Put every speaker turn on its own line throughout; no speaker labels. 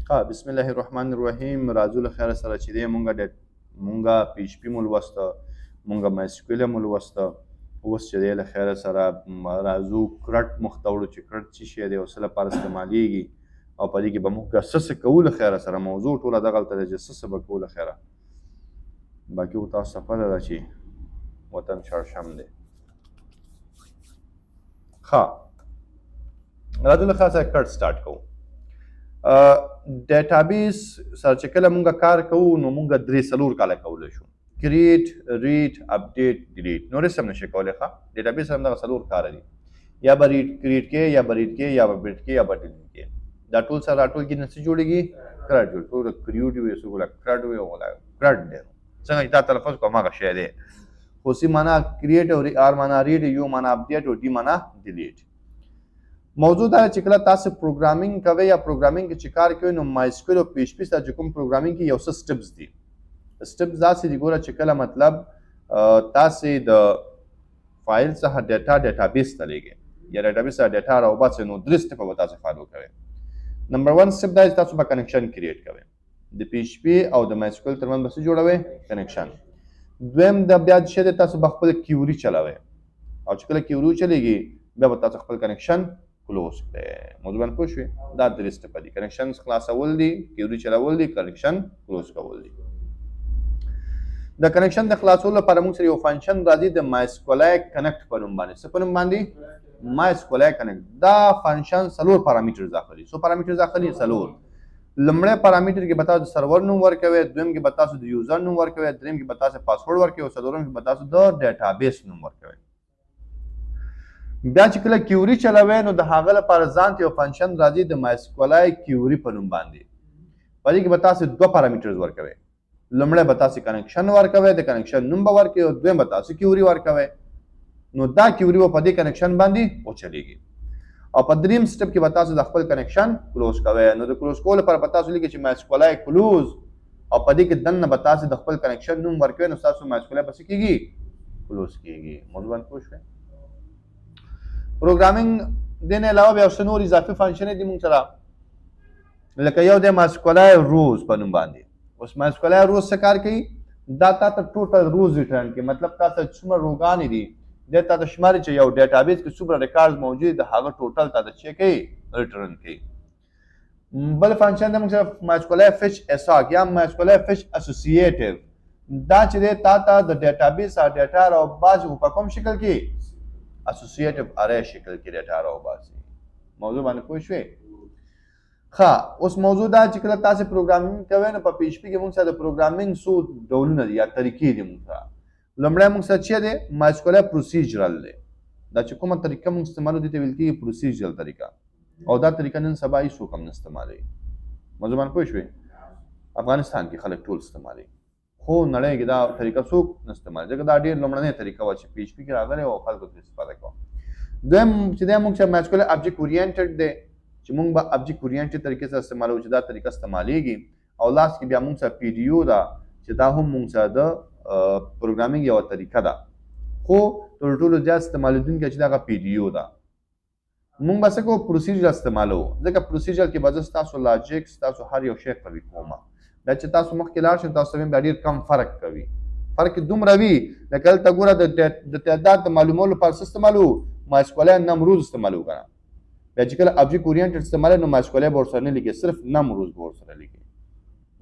ها بسم الله الرحمن الرحیم. راځو له خیره سره چې دی مونږه پی ایچ پي مو لوسته، مونږه مایسکویل مو لوسته. اوس چې دی له خیره سره راځو کرټ مخ ته وړو چې کرټ څه شی دی او څه لپاره استعمالیږي او په دې کې به مونږ څه څه کوو له خیره سره. موضوع ټوله دغلته ده چې څه څه به کوو له خیره. باقي خو تاسو ته پته ده چې وطن شړشم دی. ښه راځو له خیره سره کرټ سټارټ کوو. ډیټابیس سره چې کله مونږ کار کوو نو مونږ 3-4 کاله کولی شو: کریټ، ریډ، اپډیټ، ډیلیټ. نور هېڅ هم نشئ کولی. ښه ډیټابیس هم دغه 4 کاره دي. یا به کریټ کې، یا به ریډ کې، یا به اپډیټ کې، یا به ډیلیټ کې. دا ټول سره راټول کې نه څه جوړېږي؟ کرټ جوړ. ټول کریوټ وي، څوک ولا کرټ وي او ولا کرټ دی. څنګه چې دا تلفظ کوم هغه شی دی. خو سی معنا کریټ او آر معنا ریډ، یو معنا اپډیټ او ډي معنا ډیلیټ. موضوع دا چې کله تاسو پروګرامینګ کوئ یا پروګرامینګ کې چې کار کوئ نو مایسکویل او پی ایچ پي سره چې کوم پروګرامینګ کې یو څه سټپس دي. سټپس داسې دي ګوره چې کله مطلب تاسې د فایل څخه ډیټابیس ته لیږئ یا ډیټابیس څخه ډیټا راوباسئ نو 3 سټپه به تاسو فالو کوئ. نمبر 1 سټپ دا چې تاسو به کنیکشن کریټ کوئ. د پی ایچ پي او د مایسکویل ترمنځ به څه جوړوئ؟ کنیکشن. دویم د بیا چې دی تاسو به خپل کیوري چلوئ او چې کله کیوري چلیږي بیا به تاسو خپل کنیکشن کلوز کړئ. موضوع باندې پوه شوې؟ دا 3 سټپه دي: کنیکشن خلاصول دي، کیوري چلول دي، کنیکشن کلوز کول دي. د کنیکشن د خلاصولو لپاره موږ سره یو فنکشن راځي د مایسکویل کنیکټ په نوم باندې. څه په نوم باندې؟ مایسکویل کنیکټ. دا فنکشن 4 پارامترز اخلي. څو پارامترز اخلي؟ 4. لومړی پارامتر کې به تاسو د سرور نوم ورکوئ، دویم کې به تاسو د یوزر نوم ورکوئ، دریم کې به تاسو پاسورډ ورکوئ او څلورم کې به تاسو د ډیټابیس نوم ورکوئ. بیا چې کله کیوري چلوئ نو د هغه لپاره ځانته یو فنکشن راځي د مایسکویل کیوري په نوم باندې. په دې کې به تاسو 2 پارامترز ورکوئ. لومړی به تاسو کنیکشن ورکوئ، د کنیکشن نوم به ورکوئ او دویم به تاسو کیوري ورکوئ. نو دا کیوري به په دې کنیکشن باندې وچلیږي او په دریم سټپ کې به تاسو د خپل کنیکشن کلوز کوئ. نو د کلوز کولو لپاره به تاسو لیکئ چې مایسکویل کلوز او په دې کې دننه به تاسو د خپل کنیکشن نوم ورکوئ نو تاسو مایسکویل به څه کیږي؟ کلوز کیږي. موضوع باندې پوه شوئ؟ پروګرامینګ دین علاوه بیا څه نور اضافي فنکشن دي موږ سره، لکه یو د مایسکویل روز په نوم باندې. اوس مایسکویل روز څه کار کوي؟ دا تاسو ټوټل روز ریټرن کوي. مطلب تاسو څومره روګانې دي د تاسو شماري چې یو ډیټابیس کې څومره ریکارډز موجود دي هغه ټوټل تاسو چې کوي ریټرن کوي. بل فنکشن د موږ سره مایسکویل فچ اساک یا مایسکویل فچ اسوسییټیو. دا چې د تاسو د ډیټابیس او ډیټا راو باسي په کوم شکل کې؟ اسوسییټیو اره شکل کې ډیټا راو باسي. موضوع باندې پوه شوئ؟ ښه اوس موضوع دا چې کله تاسو پروګرامینګ کوئ نو په پی ایچ پي کې موږ سره د پروګرامینګ څو ډولونه دي یا طریقې دي موږ سره. لومړی موږ سره چې دی مایسکویل پروسیجرل دی. دا چې کومه طریقه موږ استعمالو دې ته ویل کېږي پروسیجرل طریقه او دا طریقه نن سبا هېڅوک هم نه استعمالوي. موضوع باندې پوه شوئ؟ افغانستان کې خلک ټول استعمالوي خو نړۍ کې دا طریقه څوک نه استعمالوي ځکه دا ډېر لومړنۍ طریقه وه چې پی ایچ پي کې راغلی او خلکو ترې استفاده کوه. دویم چې دی موږ سره مایسکویل ابجیکټ اورینټډ دی چې موږ به ابجیکټ اورینټډ طریقې سره استعمالوو چې دا طریقه استعمالیږي. او لاست کې بیا موږ سره پی ډي یو ده چې دا هم موږ سره د پروګرامینګ یوه طریقه ده خو تر ټولو زیات استعمالیدونکې چې دغه پی ډي یو ده. موږ به څه کوو؟ پروسیجر استعمالوو ځکه پروسیجر کې به زه ستاسو لاجیک ستاسو هر یو شی قوي کومه. دا چې تاسو مخکې لاړ شئ تاسو بیا ډېر کم فرق کوي. فرق دومره وي لکه دلته ګوره د تعداد د معلومولو لپاره څه استعمالوو؟ مایسکویل نمروز استعمالوو که نه. بیا چې کله ابجیکټ اورینټډ استعمالوي نو مایسکویل به ورسره نه لیکي، صرف نمروز به ورسره لیکي.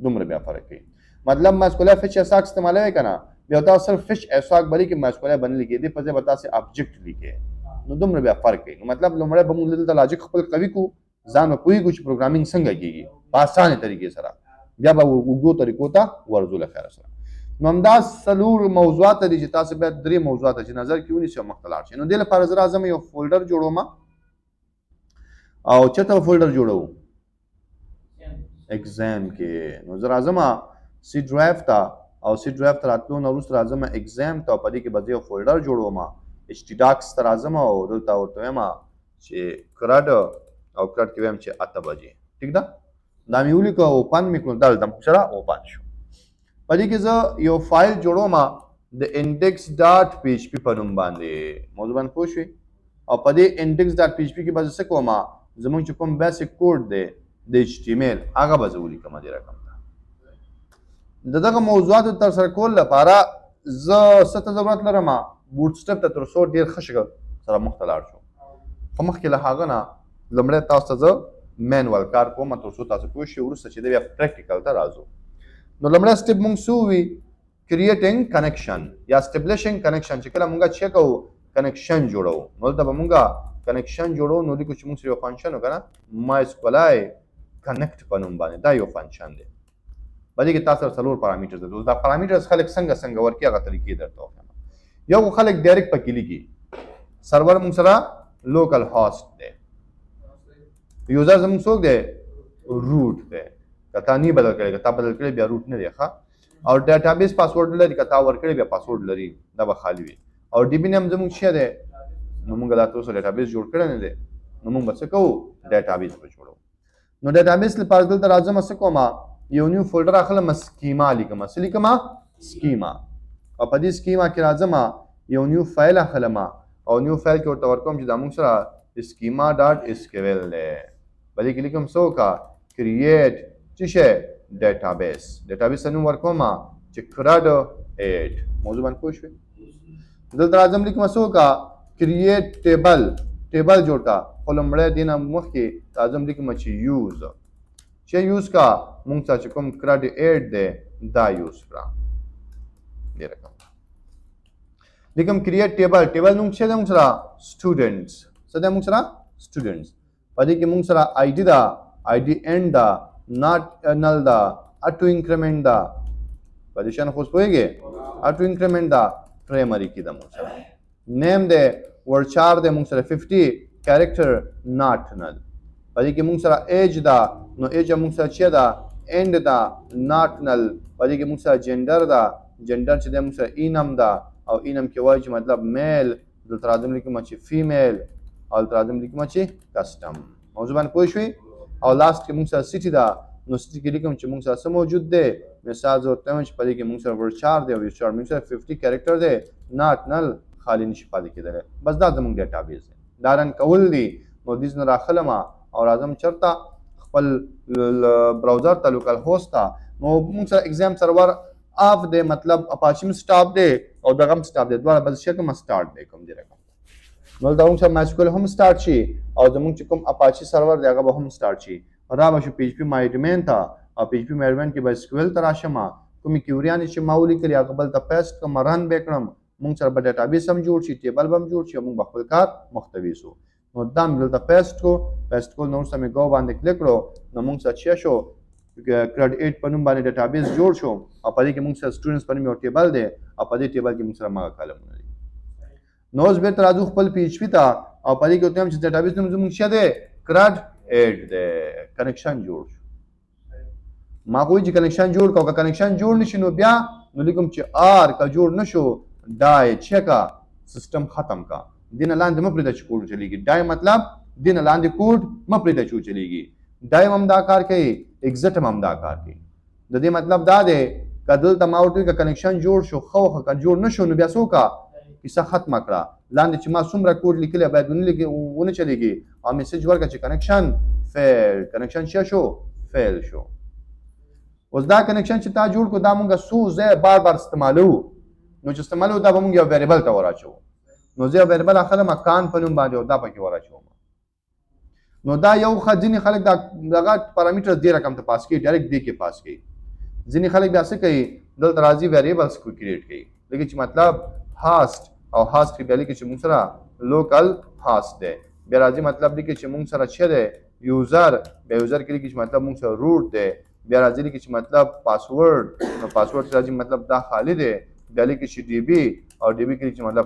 دومره بیا فرق کوي. مطلب مایسکویل فچ اساک استعمالوي که نه بیا تاسو صرف فچ اساک به لیکي، مایسکویل به نه لیکي. دې په ځای به تاسو ابجیکټ لیکئ نو دومره بیا فرق کوي. نو مطلب لومړی به موږ دلته لاجیک خپل قوي کړو، ځان به پوهېږو چې پروګرامینګ څنګه کېږي په اسانه طریقې سره، بیا به اوږدو طریقو ته ورځو له خیره سره. نو همدا 4 موضوعات دي چې تاسو باید 3 موضوعات چې نظر کې ونیسئ او مخته لاړ شئ. نو دې لپاره زه راځم یو فولډر جوړوم او چېرته به فولډر جوړوو؟ ایګزام کې. نو زه راځم سی ډرایو ته او سی ډرایو ته راتلو نه وروسته راځم ایګزام ته او په دې کې به زه یو فولډر جوړوم. ایچ ټي ډاکس ته راځم او دلته ورته وایم چې کرډ او کرډ کې وایم چې 8 بجې. ټیک ده؟ دا مې ولیکه اوپن مې کړو، دلته سره اوپن شو. په دې کې زه یو فایل جوړوم د انډیکس ډاټ پی ایچ پي په نوم باندې. موضوع باندې پوه شوې؟ او په دې انډیکس ډاټ پی ایچ پي کې به زه څه کوم؟ زموږ چې کوم بیسک کوډ دی د HTML هغه به زه ولیکم دې رقم ته د دغه موضوعاتو ترسره کولو لپاره زه څه ته ضرورت لرم بوټ سټپ ته تر څو ډېر ښه شکل سره مخته لاړ شو خو مخکې له هغه نه لومړی تاسو ته زه مینوال کار کوم تر څو تاسو پوه شئ وروسته چې د بیا پریکټیکل ته راځو نو لومړی سټپ موږ څه ووي creating connection یا establishing connection چې کله موږ چې کوو کنیکشن جوړو نو دلته به موږ کنیکشن جوړو نو لیکو چې موږ سره یو فنکشن وکړه MySQLi connect په نوم باندې دا یو فنکشن دی په دې کې تاسو سره څلور پارامترز دي دا پارامترز خلک څنګه ورکي هغه طریقې درته وایم یو خلک ډایرکټ پکې لیکي سرور موږ سره لوکل هوست دی یوزر زموږ څوک دی روټ دی کته نه بدل کړي کته بدل کړي بیا روټ نه دی ښه او ډیټابیس پاسورډ لري کته ورکړي بیا پاسورډ لري دا به خالی وي او ډي بي نیم زموږ څه دی نو موږ دا تاسو ډیټابیس جوړ کړی نه دی نو موږ څه کوو ډیټابیس به جوړو نو ډیټابیس لپاره دلته راځم څه کوم یو نیو فولډر اخلم سکیما لیکم څه لیکم سکیما او په دې سکیما کې راځم یو نیو فایل اخلم او نیو فایل کې ورته ورکوم چې دا موږ سره schema.sql دی په دې کې لیکم څوکا create چې شه ډیټابیس نوم ورکوم چې CRUD 8 موضوع باندې پوه شئ دلته راځم لیکم څوکا create ټیبل جوړ کا خو لومړی دې نه مخکې راځم لیکم چې یوز کا موږ چې کوم CRUD 8 دی دا یوز کړه دې رقم لیکم create ټیبل نوم څه دی موږ سره students څه دی موږ سره students په دې کې موږ سره ID دا ID end دا not null دا auto increment دا په دې شان خو پوهیږئ auto increment دا primary کې دا موږ سره name دی ورچار دی موږ سره 50 character not null په دې کې موږ سره age دا نو age موږ سره چې دا end دا not null په دې کې موږ سره gender دا gender چې موږ سره enum دا او enum کې وایي چې مطلب male دلته راځم لیکم چې female او دلته راځم لیکم چې custom موضوع باندې پوه شئ او لاست کې موږ سره city دا نو city کې لیکم چې موږ سره څه موجود دی مثال زه ورته وایم چې په دې کې موږ سره ورچار دی او ورچار موږ سره 50 character دی not null خالی نشي پاتې کېدلی بس دا زموږ ډیټابیس دی دا رن کول دي نو دې نه راخلم او راځم چرته خپل براوزر ته لوکل هوست ته نو موږ سره ایگزام سرور اف دی مطلب اپاچی م سټاپ دی او دغه م سټاپ دی دواړه بل شي کوم سٹارټ دی کوم دی رقم نو دا موږ سره MySQL هم سٹارټ شي او زموږ چې کوم اپاچی سرور دی هغه به هم سٹارټ شي را به شو PHP my domain ته او PHP my domain کې به SQL ته راشم کومې کیوریانې چې ما ولیکلې هغه بل ته پیسټ کوم رن به کړم موږ سره به ډیټابیس هم جوړ شي ټیبل به هم جوړ شي موږ خپل کار محتوي سو نو دا مې دلته پیسټ کو نو سمې گو باندې کلیک کړو نو موږ سره چې شو CRUD 8 په نوم باندې ډیټابیس جوړ شو او په دې کې موږ سره سټوډنټس په نوم یو ټیبل دی او په دې ټیبل کې موږ سره ماګه کالمونه دي نو اوس بیرته راځو خپل PHP ته او په دې کې وته چې ډیټابیس نوم زموږ څه دی CRUD 8 دی کنیکشن جوړ شو ما کوی چې کنیکشن جوړ کو که کنیکشن جوړ نشي نو بیا نو لیکم چې کا جوړ نشو ډای چیکا سیستم ختم کا دین لاندې مپرې د کوډ چلیږي ډای مطلب دین لاندې کوډ مپرې د چلیږي ډای هم دا کار کوي ایگزټ هم دا کار کوي د دې مطلب دا دی کدل تماوټي کا کنیکشن جوړ شو خو جوړ نشو نو بیا څوکا کیسه ختم کړه لاندې چې ما څومره کوډ لیکلی باید ونه چلیږي او میسج ورکړه چې کنیکشن فیل کنیکشن شو فیل شو اوس دا کنیکشن چې تا جوړ کو دا مونږه سو ځای بار استعمالو نو چې استعمالو دا به مونږ یو ویریبل ته وراچو نو زه ویریبل اخلم کان په نوم باندې او دا پکې وراچو نو دا یو ځینې خلک دغه پارامتر دې رقم ته پاس کوي ډایرکټ دې کې پاس کوي ځینې خلک بیا څه کوي دلته راځي ویریبلز کو کریټ کوي لکه چې مطلب هاست او هاست کې بیا لیکي چې مونږ سره لوکل هاست دی بیا راځي مطلب لیکي چې مونږ سره څه دی یوزر بیا یوزر کې لیکي چې مطلب مونږ سره روټ دی بیا راځي لیکي چې مطلب پاسورډ نو پاسورډ راځي مطلب دا خالی دی بیا لیکي چې DB او DB کې چې مطلب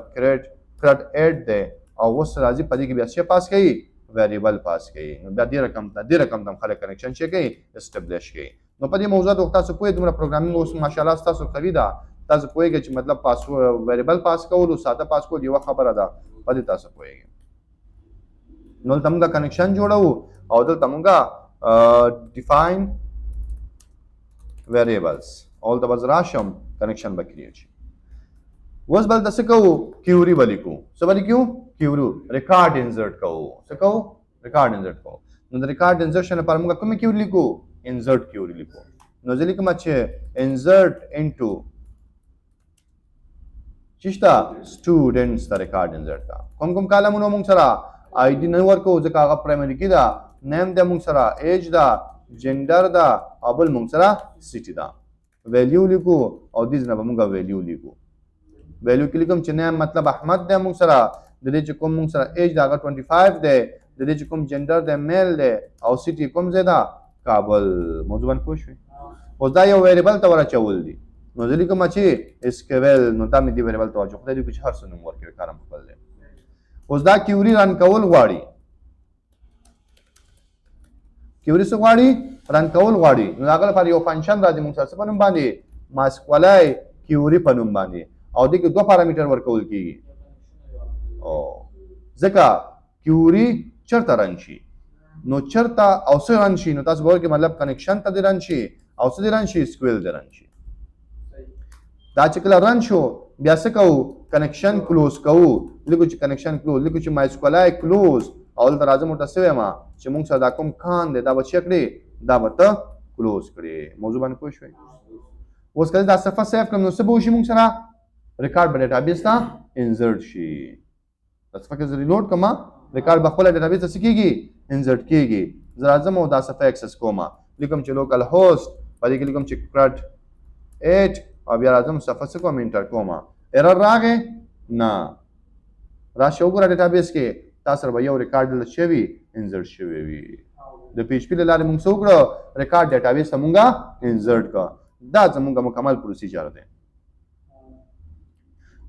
CRUD 8 دی او اوس راځي په دې کې بیا څه پاس کوي ویریبل پاس کوي نو بیا دې رقم تم خلک کنیکشن چې کوي اسټابلیش کوي نو په دې موضوعات وخت تاسو پوهې دومره پروګرامینګ اوس ماشاءالله تاسو قوي ده تاسو پوهیږئ چې مطلب ویریبل پاس کول او ساده پاس کول یو خبره ده په دې تاسو پوهیږئ نو تمګه کنیکشن جوړو او دلته تمګه define variables all the rasham connection به کریټ شي اوس بل تاسو کو کیوري ولیکو څه ولیکو کیوري ریکارډ انسرټ کو څه کو ریکارډ انسرټ کو نو د ریکارډ انزرشن لپاره موږ کومه کیوري لیکو انزرټ کیوري لیکو نو زه لیکم چې انزرټ انټو چشتا سټوډنټس د ریکارډ انزرټ کا کوم کالمونو موږ سره آی ډي نه ورکو ځکه هغه پرایمري کې دا نیم د موږ سره ایج دا جندر دا او بل موږ سره سټي دا ویلیو لیکو او دې نه موږ ویلیو لیکو ویلیو کې لیکم چې نیم مطلب احمد د موږ سره د دې چې کوم موږ سره ایج دا 25 دی د دې چې کوم جندر د میل دی او سټي کوم زیاده کابل موضوع باندې پوه شئ اوس دا یو ویریبل ته ورچول دي نو ځکه کوم چې اسکویل نو دا مې دی ویریبل ته واچو خدای دې کوم هر څه نوم ورکړي کارم خپل دی اوس دا کیوري رن کول غواړي کیوري څه غواړي رن کول غواړي نو هغه لپاره یو فنکشن راځي موږ سره په نوم باندې ماسکولای کیوري په نوم باندې او دغه دوه پارامټر ورکول کیږي او ځکه کیوري چرته رن شي نو چرته او څه رن شي نو تاسو وګورئ چې مطلب کنیکشن ته رن شي او څه رن شي سکویل د رن شي دا چې کله رن شو بیا څه کوو کنیکشن کلوز کوو لیکو چې کنیکشن کلوز لیکو چې مایسکولای کلوز او دلته راځم ورته څه وایم چې موږ سره دا کوم کان دی دا به چک کړي دا به ته کلوز کړي موضوع باندې پوه شوئ اوس کله دا صفحه سیف کړم نو څه به وشي موږ سره ریکارډ په ډیټابیس ته انزرټ شي دا صفحه کې زه ریلوډ کوم ریکارډ په خپله ډیټابیس ته څه کېږي انزرټ کېږي زه راځم او دا صفحه اکسس کوم لیکم چې لوکل هوسټ په دې کې لیکم چې CRUD 8 او بیا راځم صفحه څه کوم انټر کوم ایرر راغی نه راشه وګوره ډیټابیس کې تاسو سره به یو ریکارډ شوی انزرټ شوی وي د پی ایچ پی له لارې موږ څه وکړو ریکارډ ډیټابیس ته موږ انزرټ کړه دا زموږ مکمل پروسیجر دی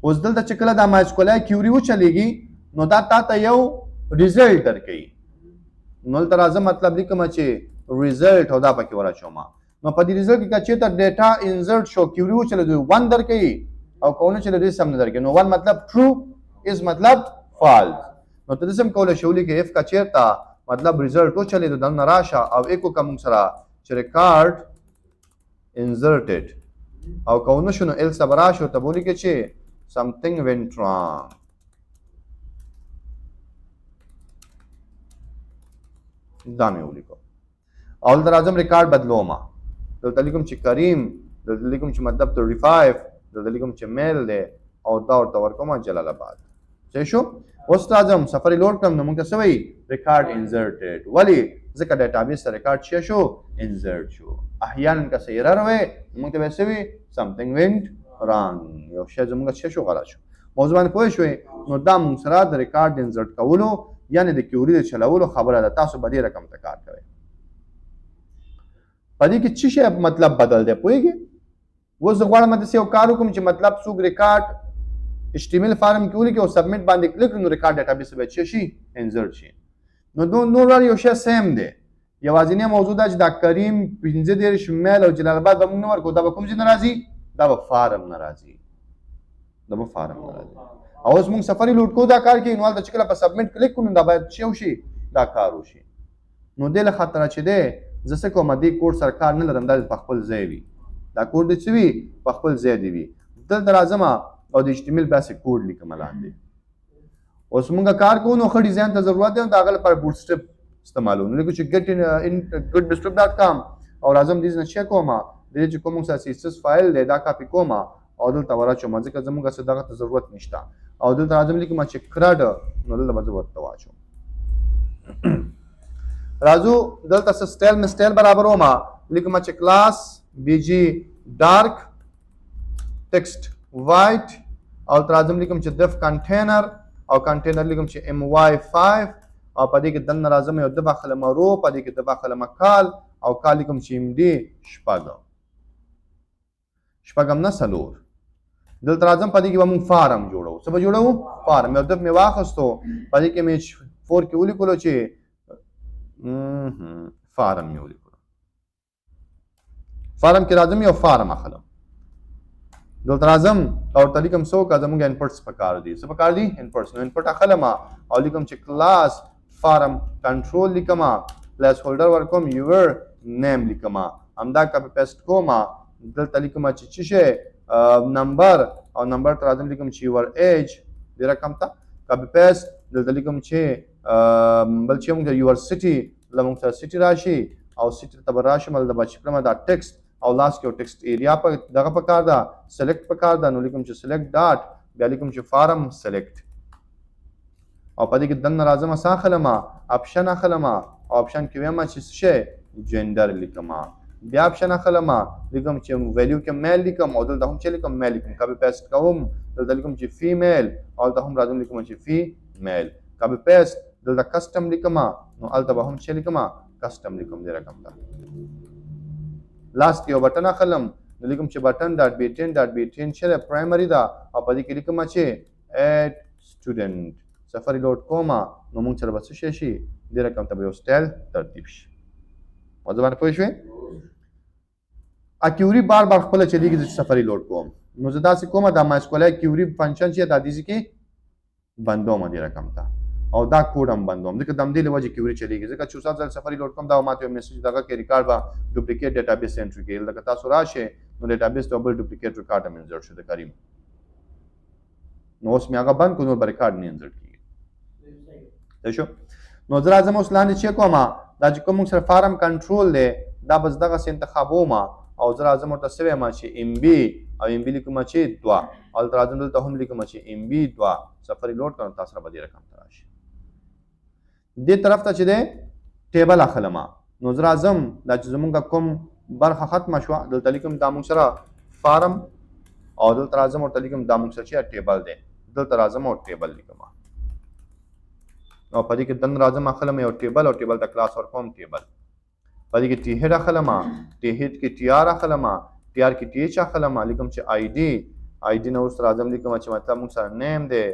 اوس دلته چې کله دا مایسکولای کیوري وچلیږي نو دا تاته یو ریزلټ درکوي نو دلته راځم مطلب لیکم چې ریزلټ او دا پکې وراچوم نو په دې ریزلټ کې چې ته ډیټا انزرټ شو کیوري وچلېږي 1 درکوي او کونه چې سم نه درکوي نو 1 مطلب ټرو از مطلب فالس نو ته سم کوله شولې کې اف کا چیرته مطلب ریزلټ وچلېږي دلته راشه او اکو کوم سره چې ریکارډ انزرټډ او کونه شنو ال صبر شو ته بولی کې چې something went wrong دا مې ولیکو او دلته راځم ریکارډ بدلوم دلته لیکم چې کریم دلته لیکم چې مطلب 35 دلته لیکم چې میل دی او دا ورته ورکوم جلال آباد صحیح شو اوس راځم سفر لوډ کړم نو موږ ته څه وایي ریکارډ انزرټډ ولې ځکه ډیټابیس ته ریکارډ څه شو انزرټ شو احیانا که څه ایرر وی موږ ته به څه وي something went wrong یو شی زموږ څه شو غلط شو موضوع باندې پوه شوې نو دا موږ سره د ریکارډ انزرټ کولو یعنی د کیوري د چلولو خبره ده تاسو به دې رقم ته کار کوئ په دې کې څه شی مطلب بدل دی پوهېږې اوس زه غواړم داسې یو کار وکړم چې مطلب څوک ریکارډ HTML فارم کې ولیکي او سبمټ باندې کلیک کړي نو ریکارډ ډیټابیس به څه شي انزرټ شي نو نور یو شی سیم دی یوازینی موضوع دا چې دا کریم 15 میل او جلال آباد به موږ نه ورکو دا به کوم ځای نه راځي دا به فارم نه راځي دا به فارم نه راځي او اوس موږ سفري لوډ کو دا کار کوي نو هلته چې کله په سبمټ کلیک کړو دا باید څه وشي دا کار وشي نو دې له خاطره چې دی زه څه کوم دې کوډ سره کار نه لرم دا په خپل ځای وي دا کوډ دې څه وي په خپل ځای دی وي دلته راځم او د HTML باسي کوډ لیکم لاندې اوس موږ کار کوو نو ښه ډیزاین ته ضرورت دی د هغه لپاره بوټ سټریپ استعمالوم نو لیکو چې getgoodbootstrap.com او راځم دې نه چک کوم دې چې کوم څه CSS فایل دی دا کاپی کوم او دلته ورچوم ځکه زموږ څه دغه ضرورت نشته او دلته راځم لیکم چې CRUD نو دلته به ورته واچوم راځو دلته څه سټایل مسټایل برابر وما لیکم چې کلاس BG ډارک ټیکسټ وایټ او ترازم لیکم چې div کنټینر او کنټینر لیکم چې my5 او په دې کې دنه راځم یو د داخله مرو په دې کې د داخله مکال او کال لیکم چې md شپږم نه څلور دلته راځم په دې کې به موږ فارم جوړو څه به جوړو فارم یو د مې واخستو په دې کې مې 4 کې ولیکلو چې فارم مې ولیکلو فارم کې راځم یو فارم اخلم دلته راځم او ته لیکم څوک زموږ انپټس پکار دي څه پکار دي انپټس نو انپټ اخلم او لیکم چې کلاس فارم کنټرول لیکم پلیس هولډر ورکوم یور نیم لیکم همدا کاپی پیسټ کوم دلته لیکم چې څه شی نمبر او نمبر ته راځم لیکم چې یور ایج دې رقم ته کاپی پیسټ دلته لیکم چې بل چې موږ یور سټي دلته موږ سره سټي راشي او سټي ته به راشم دلته به چې کومه دا ټکسټ او لاس کې ټکسټ ایریا په دغه پکار ده سلیکټ پکار ده نو لیکم چې سلیکټ ډاټ بیا لیکم چې فارم سلیکټ او په دې کې دنه راځم څه اخلم اپشن اخلم او اپشن کې وایم چې څه شی جندر لیکم بیا اپشن اخلم لیکم چې ویلیو کې میل لیکم او دلته هم چې لیکم میل لیکم کاپی پیسټ کوم دلته لیکم چې فیمیل او دلته هم راځم لیکم چې فیمیل کاپی پیسټ دلته کسٹم لیکم نو الته به هم چې لیکم کسٹم لیکم دې رقم ته لاست کې یو بٹن اخلم نو لیکم چې بٹن ډاټ بی 10 ډاټ بی 10 چې پرایمری دا او په دې کې لیکم چې اډ سټوډنټ safari.com نو موږ سره بس شي دې رقم ته یو سټایل ترتیب شي او ځوان پوه شئ اکیوري بار بار خپل چلیږي چې safari.com نو زه داسې کومه دا ماسکولای کیوري فنکشن چې دا دیږي کې بندوم دې رقم ته او دا کوډ هم بندوم ځکه دم دې لوجه کیوري چلیږي ځکه چې اوس ځل safari.com دا ماته میسج دغه کې ریکارډ با ډوپلیکیټ ډیټابیس انټری کې لکه تاسو راشه نو ډیټابیس ته بل ډوپلیکیټ ریکارډ هم انسرټ شو د کریم نو اوس مې هغه بند کو نو ریکارډ نه انسرټ شو نو زه راځم اوس لاندې چې کومه دا چې کوم سره فارم کنټرول دی دا بس دغه سي انتخابوم او زه راځم ورته څه وایم چې ام بي او ام بي لیکم چې 2 او راځم دلته هم لیکم چې ام بي 2 سفری لوډ کړم تاسو را به دې رقم ته راشي دې طرف ته چې دی ټیبل اخلم نو زه راځم دا چې زمونږ کوم برخه ختمه شوه دلته لیکم دا موږ سره فارم او دلته راځم ورته لیکم دا موږ سره چې ټیبل دی دلته راځم او ټیبل لیکم او په دې کې دن راځم اخلم یو ټیبل او ټیبل ته کلاس ورکوم ټیبل په دې کې ټی هډ اخلم ټی هډ کې ټی آر اخلم ټی آر کې ټی ایچ اخلم لیکم چې آی ډي نو سره راځم لیکم چې مطلب موږ سره نیم دی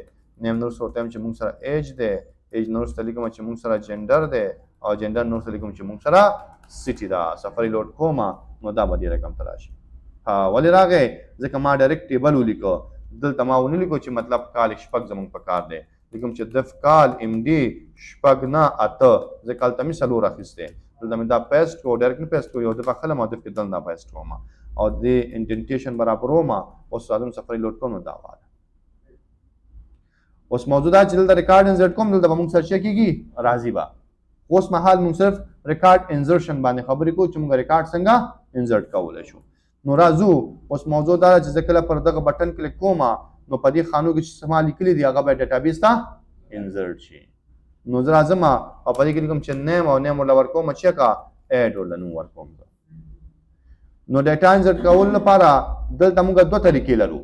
نیم نو سره ټایم چې موږ سره ایج دی ایج نو سره لیکم چې موږ سره جندر دی او جندر نو سره لیکم چې موږ سره سټي دا سفری لوډ کوم نو دا به دې رقم ته راشي ها ولې راغی ځکه ما ډایرکټ ټیبل ولیکو دلته ما ونه لیکو چې مطلب کال شپږ زموږ په کار دی لیکم چې دف کال ام ډي شپږ نه اته زه کال ته مې څلور اخیستی دلته مې دا پیسټ کو ډایرکټ نه پیسټ کو یو دفعه اخلم او دف کې دلته پیسټ کوم او د انډنټیشن برابر وم اوس راځم سفری لوډ کوم نو دا واله اوس موجوده چې دلته ریکارډ انسرټ کوم دلته به موږ سرچ کیږي راځي با اوس مهال موږ صرف ریکارډ انسرشن باندې خبرې کوو چې موږ ریکارډ څنګه انسرټ کولی شو نو راځو اوس موضوع دا چې زه کله پر دغه بټن کلیک کوم نو په دې خانو کې چې ما لیکلي دي هغه به ډیټابیس ته انسرټ شي نو زه راځم او په دې کې لیکم چې نیم او نیم ورله ورکوم چې کا ایډ ورله نوم ورکوم نو ډیټا انسرټ کول لپاره دلته موږ دوه طریقې لرو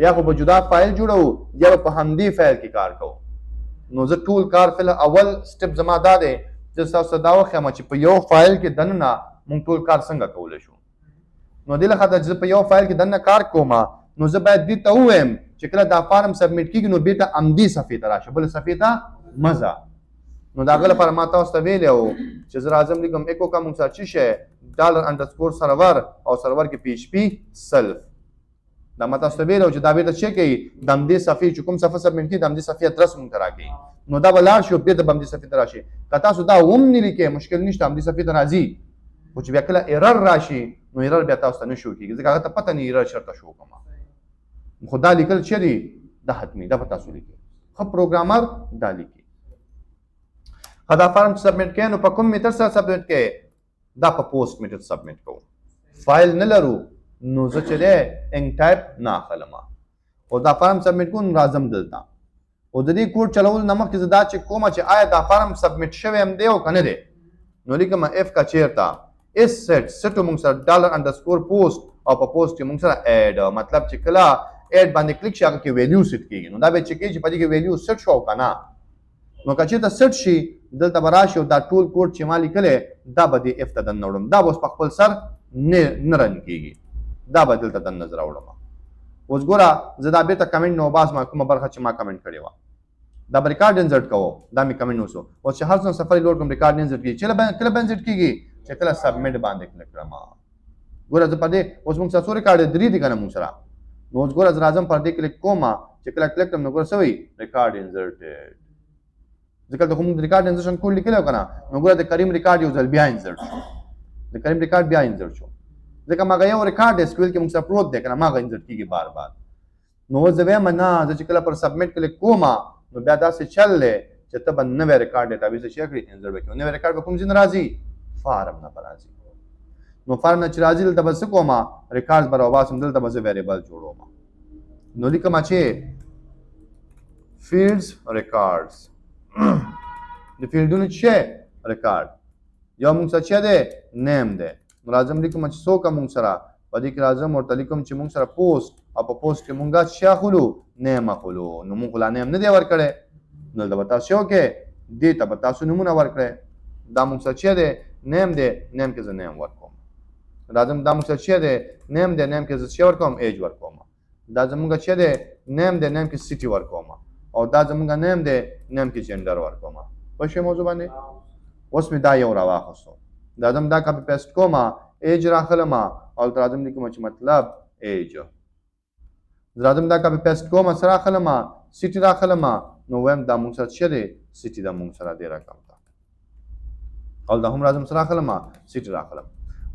یا خو به جدا فایل جوړو یا په همدې فایل کې کار کوو نو زه ټول کار فل اول سټپ زما دا دی چې تاسو دا وخم چې په یو فایل کې دننه موږ ټول کار څنګه کولی شو نو دې لخوا چې په یو فایل کې دننه کار کوم نو زه باید دې ته ووایم چې کله دا فارم سبمیټ کیږي نو بیرته همدې صفحې ته راشه بلې صفحې ته مه ځه نو د هغه لپاره ما تاسو ته ویلی وو چې زه راځم لیکم ایکو کا موږ سره څه شی ډالر انډرسکور سرور او سرور کې پی ایچ پي سلف دا ما تاسو ته ویلی وو چې دا بیرته څه کوي د همدې صفحې چې کوم صفحه سبمیټ کړي د همدې صفحې ادرس موږ ته راکوي نو دا به لاړ شي بیرته به همدې صفحې ته راشي که تاسو دا هم نه لیکئ مشکل نشته همدې صفحې ته راځي خو چې بیا کله ایرر راشي نو ایرر بیا تاسو ته نه شو کېږي ځکه هغه ته پته نه ایرر چېرته شو کومه خو دا لیکل چې دی دا حتمي دا به تاسو لیکئ ښه پروګرامر دا لیکي ښه دا فارم چې سبمیټ کوئ نو په کوم میتر سره سبمیټ کوئ دا په پوسټ میتر سبمیټ کوو فایل نه لرو نو زه چې دی انک ټایپ نه اخلم او دا فارم سبمیټ کوو نو راځم دلته او د دې کوډ چلولو نه مخکې زه دا چک کومه چې آیا دا فارم سبمیټ شوی هم دی او که نه دی نو لیکم اف کا چیرته اس سیټ موږ سره ډالر انډرسکور پوسټ او په پوسټ کې موږ سره ایډ مطلب چې کله ایډ باندې کلیک شي هغه کې ویلیو سیټ کېږي نو دا به چې کېږي چې په دې کې ویلیو سیټ شو که نه نو که چېرته سیټ شي دلته به راشي او دا ټول کوډ چې ما لیکلی دا به دې اف ته دننه وړم دا به اوس په خپل سر نه رن کېږي دا به دلته دننه زه راوړم اوس ګوره زه دا بیرته کمنټ نه وباسم کومه برخه چې ما کمنټ کړې وه دا به ریکارډ انسرټ کوو دا مې کمنټ وسو اوس چې هر څومره سفري لوډ کوم ریکارډ نه انسرټ کېږي چې کله به انسرټ کېږي چې کله سبمیټ باندې کلیک کړم ګوره زه په دې اوس موږ سره څو ریکارډ درې دي که نه موږ سره نو اوس ګوره زه راځم پر دې کلیک کوم چې کله کلیک کړم نو ګوره څه وایي ریکارډ انسرټډ ځکه د کوم ریکارډ انسرشن کوډ لیکلی و که نه نو ګوره د کریم ریکارډ یو ځل بیا انسرټ شو د کریم ریکارډ بیا انسرټ شو ځکه ماغه یو ریکارډ دی سکویل کې موږ سره پروت دی که نه ماغه انسرټ کېږي بار بار نو اوس زه وایم نه زه چې کله پر سبمیټ کلیک کوم نو بیا داسې چل دی چې ته به نوی ریکارډ ډیټابیس ته شي کړي انزر به کوي. نوی ریکارډ به کوم ځای نه راځي؟ فارم نه به راځي. نو فارم نه چې راځي دلته به څه کوم؟ ریکارډ به راوباسم، دلته به زه ویریبل جوړوم. نو لیکم چې فیلډز ریکارډز د فیلډونو چې ریکارډ یو موږ سره چې دی نیم دی. نو راځم لیکم چې څوک موږ سره په دې کې راځم ورته لیکم چې موږ سره پوسټ او په پوسټ کې موږ څه اخلو؟ نیم اخلو. نو موږ لا نیم نه دی ورکړی. نو دا به تاسو وکړئ دې ته به تاسو نومونه ورکړئ. دا موږ سره چې دی نیم دی، نیم کې زه نیم ورکوم. راځم دا موږ سره چې دی نیم دی، نیم کې زه څه ورکوم؟ ایج ورکوم. دا زموږ چې دی نیم دی، نیم کې سټي ورکوم. او دا زموږ نیم دی، نیم کې جنډر ورکوم. په شی موضوع باندې اوس مې دا یو راواخستو. دا زم دا کاپی پیسټ کوم، ایج راخلم او راځم لیکم چې مطلب ایج. راځم دا کاپی پیسټ کوم سره راخلم، سټي راخلم. نو وایم دا موږ سره چې دی سټي دا موږ سره دی رقم تا. او دا هم راځم سره راخلم، سټي راخلم.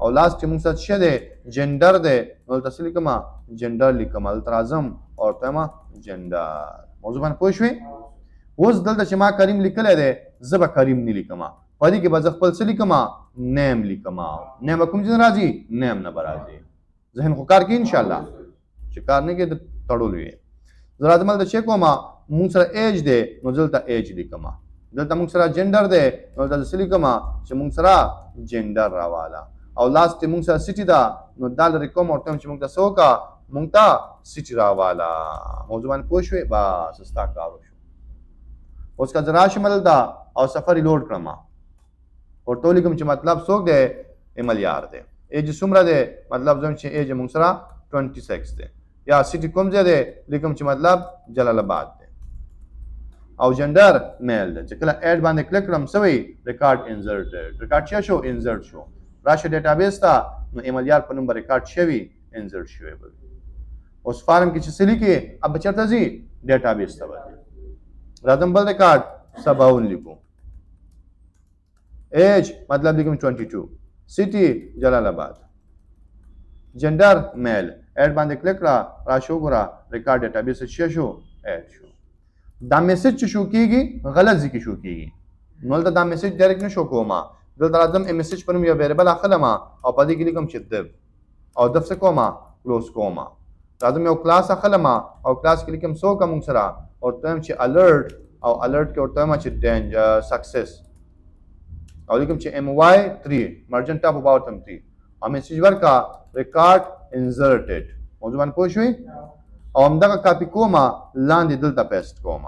او لاست چې موږ سره چې دی جنډر دی، نو تاسو لیکم جنډر لیکم. دلته راځم او ته جنډر. موضوع باندې پوه شوې؟ اوس دلته چې ما کریم لیکلی دی زه به کریم نه لیکم. په دې کې به زه خپل څه لیکم؟ نیم لیکم. نیم به کوم ځای نه راځي؟ نیم نه به راځي. ذهن خو کار کوي انشاءالله. چې کار نه کوي د تړلو یې. زه راځم هلته چې کوم موږ سره ایج دی، نو دلته ایج لیکم. دلته موږ سره جنډر دی، نو دلته څه لیکم چې موږ سره جنډر راواله. او لاست کې موږ سره سټي ده، نو دا لرې کوم ورته چې موږ ته څه وکړه؟ موږ ته سټي راواله. موضوع باندې پوه شوې؟ بس ستا کار وشو. اوس که زه راشم دلته او سفر یې لوډ کړم، ورته ولیکم چې مطلب څوک دی؟ ایملیار دی. ایج څومره دی؟ مطلب زم چې ایج موږ سره 26 دی. یا سټي کوم ځای دی؟ لیکم چې مطلب جلال آباد دی. او جنډر میل دی. چې کله ایډ باندې کلیک کړم څه وایي؟ ریکارډ انزرټډ. ریکارډ څه شو؟ انزرټ شو. راشه ډیټابیس ته، نو ایملیار په نوم به ریکارډ شوي انزرټ شوی به وي. اوس فارم کې چې څه لیکي اب به چېرته ځي؟ ډیټابیس ته به ځي. راځم بل ریکارډ 57 لیکو. ایج مطلب لیکم 22. سټي جلال آباد. جنډر میل. ایډ باندې کلیک کړه، راشه وګوره ریکارډ ډیټابیس څه شو؟ ایډ شو. دا میسج چې شو کېږي غلط ځای کې شو کېږي. نو دلته دا میسج ډایرکټ نه شو کومه. دلته راځم میسج په نوم یو ویریبل اخلم او په دې کې لیکم چې دف او دف څه کوم؟ کلوز کوم. راځم یو کلاس اخلم او کلاس کې لیکم څوک موږ سره ورته وایم چې الرټ، او الرټ کې ورته وایم چې ډینجر سکسس، او لیکم چې my3 مرجن ټاپ باټم 3 او میسج ورکا ریکارډ انزرټډ. موضوع باندې پوه شوې؟ او همدغه کاپی کوم لاندې دلته پیسټ کوم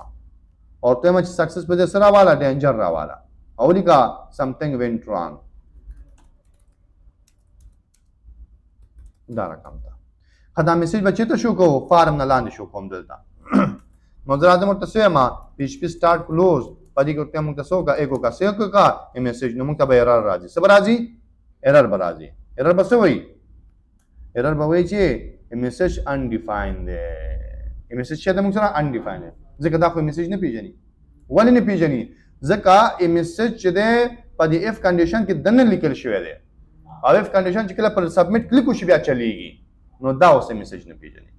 او ته چې سکسس په دې سره راواله ډینجر راواله او لیکا something went wrong. دا رقم ته خدا میسج بچی ته شو کو فارم نه لاندې شو کوم دلته. نو زه راځم ورته څه یم PHP start close په دې کې ورته موږ ته څه وکړه؟ ایکو کا سیو کا میسج. نو موږ ته به ایرر راځي. څه به راځي؟ ایرر به راځي. ایرر به څه وایي؟ ایرر به وایي چې میسج undefined دی. میسج چې موږ سره undefined دی ځکه دا خو میسج نه پیژني. ولې نه پیژني؟ ځکه میسج چې دی په دې اف کنډیشن کې دنه لیکل شوی دی او اف کنډیشن چې کله پر سبمټ کلیک وشي بیا چلیږي. نو دا اوس میسج نه پیژني.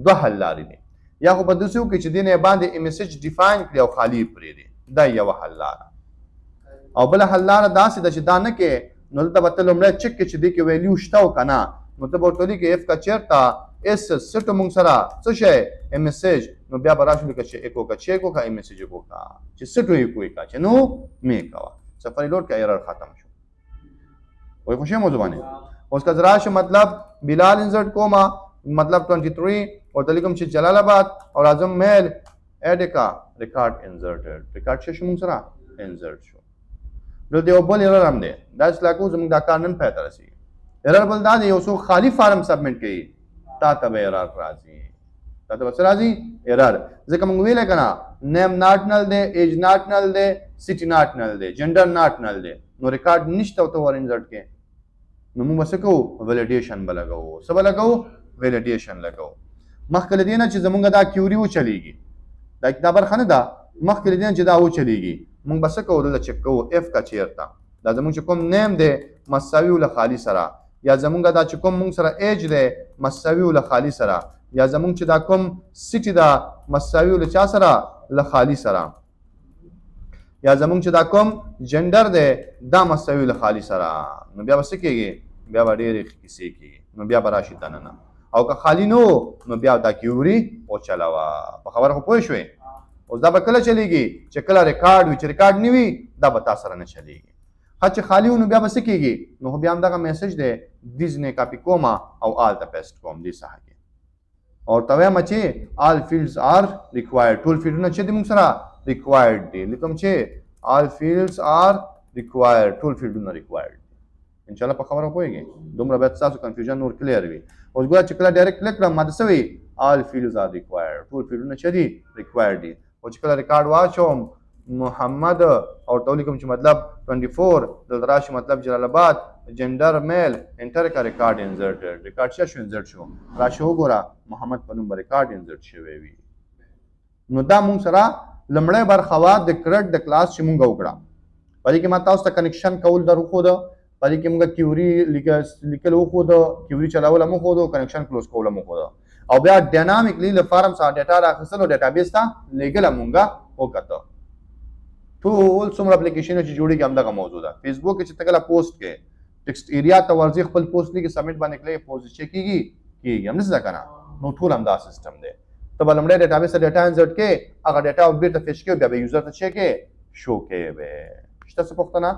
دوه حل لارې دي. یا خو په داسې وکړي چې دې نه باندې میسج ډیفاین کړي او خالي پرېږدي. دا یوه حل لاره. او بله حل لاره داسې ده چې دا نه کې، نو دلته به ته لومړی چک کړې چې دې کې ویلیو شته او که نه. نو ته به ورته ولیکې اف که چېرته اس سټو موږ سره څه شی میسج، نو بیا به راشو لیکه چې ایکو که چې ایکو که میسج ایکو که چې سټو ایکو که چې نو مې کوه سفر لوډ که ایرر ختم شو. وایي خو شی موضوع باندې. اوس که زه راشم مطلب بلال انزرټ کومه مطلب 23 ورته لیکم چې جلال آباد او راځم میل ایډ کا ریکارډ انزرټډ. ریکارډ څه شو موږ سره؟ انزرټ شو. دلته یو بل ایرر هم دی. دا چې لا کوو زموږ دا کار نن پای ته رسېږي. ایرر بل دا دی یو څوک خالي فارم سبمټ کوي تا ته به ایرر راځي. تا ته به څه راځي؟ ایرر. ځکه موږ ویلی که نه نیم ناټ نل دی، ایج ناټ نل دی، سټي ناټ نل دی، جنډر ناټ نل دی. نو ریکارډ نشته او ته ور انزرټ کې. نو موږ به څه کوو؟ ویلیډیشن به لګوو. څه به لګوو؟ ویلیډیشن لګوو. مخکې له دې نه چې زموږ دا کیوري وچلیږي، دا برخه نه ده، مخکې له دې نه چې دا وچلیږي موږ به څه کوو؟ دلته چک کوو اف که چېرته دا زموږ چې کوم نیم دی مساوي له خالي سره، یا زمونږ دا چې کوم مونږ سره ایج دی مساوي له خالي سره، یا زمونږ چې دا کوم سټي ده مساوي له چا سره؟ له خالي سره. یا زمونږ چې دا کوم جنډر دی دا مساوي له خالي سره نو بیا به څه کېږي بیا به ډېرې کیسې کېږي نو بیا به راشي دننه او که خالي نه نو بیا دا کیوري وچلوه په خبره خو پوه شوې اوس دا به کله چلیږي چې کله ریکارډ وي چې ریکارډ نه وي دا به تا سره نه چلیږي ښه چې خالي و نو بیا به څه کېږي نو خو بیا همدغه میسج دی دیز نه کاپي کوم او آل د پیسټ کوم دې ساحه کې او ته وایم چې آل فیلډز آر ریکوایرډ ټول فیلډونه چې دي موږ سره ریکوایرډ دي لیکم چې آل فیلډز آر ریکوایرډ ټول فیلډونه ریکوایرډ دي ان شاء الله په خبره پوهیږئ دومره باید ستاسو کنفیوژن نور کلیر وي اوس ګوره چې کله ډایرکټ کلیک کړم ما ته څه وي آل فیلډز آر ریکوایرډ ټول فیلډونه چې دي ریکوایرډ دي او چې کله ریکارډ واچوم محمد او ته ولیکم چې مطلب 24 دلته راشي مطلب جلال آباد جنډر میل انټر کا ریکارډ انزرټډ ریکارډ شو انزرټ شو راشي وګوره محمد په نوم ریکارډ انزرټ شوی وي نو دا مونږ سره لمړی برخه وا د کریډ د کلاس چې مونږ وکړه په دې کې ما تاسو ته کنیکشن کول در وښوده په دې کې مونږ کیوري لیکل وښوده کیوري چلول هم وښوده کنیکشن کلوز کول هم وښوده او بیا ډاینامیکلی له فارم څخه ډیټا راخیستل او ډیټابیس ته لیږل مونږ وکړه ټول څومره اپلیکیشنونه چې جوړېږي همدغه موضوع ده فیسبوک کې چې ته کله پوسټ کې ټکسټ ایریا ته ورځي خپل پوسټ لیکي سبمټ باندې کړئ پوسټ چې کېږي همداسې ده که نه نو ټول همدا سیسټم دی ته به لومړی ډیټابیس ته ډیټا انزرټ کې هغه ډیټا بیرته فیچ کې بیا به یوزر ته چې کې شو کې به شته څه پوښتنه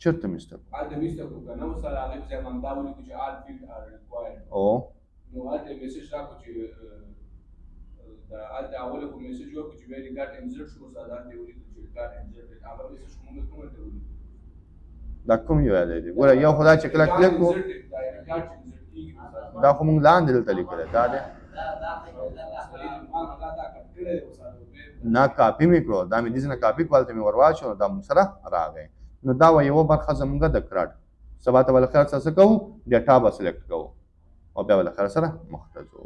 چرته میسته او
نو هلته یې میسج راکړو چې هلته اوله خو میسج وکړو چې بیا ریکارډ انزرټ شو اوس هلته یې ولیکلو چې ریکارډ انزرټ هغه میسج خو موږ کومه ته ولیکلو
دا کوم یو یاد دی ګوره یو خدای چې کله کلیک کو دا خو موږ لاندې دلته لیکلی دا دی نه کاپي مې کړو دا مې دې نه کاپي کول ته مې ور واچو دا موږ سره راغی نو دا یوه برخه زموږ د کراډ سبا ته به له خیر سره څه کوو ډیټا به سلیکټ کوو او بیا به له خیر سره مخ ته ځو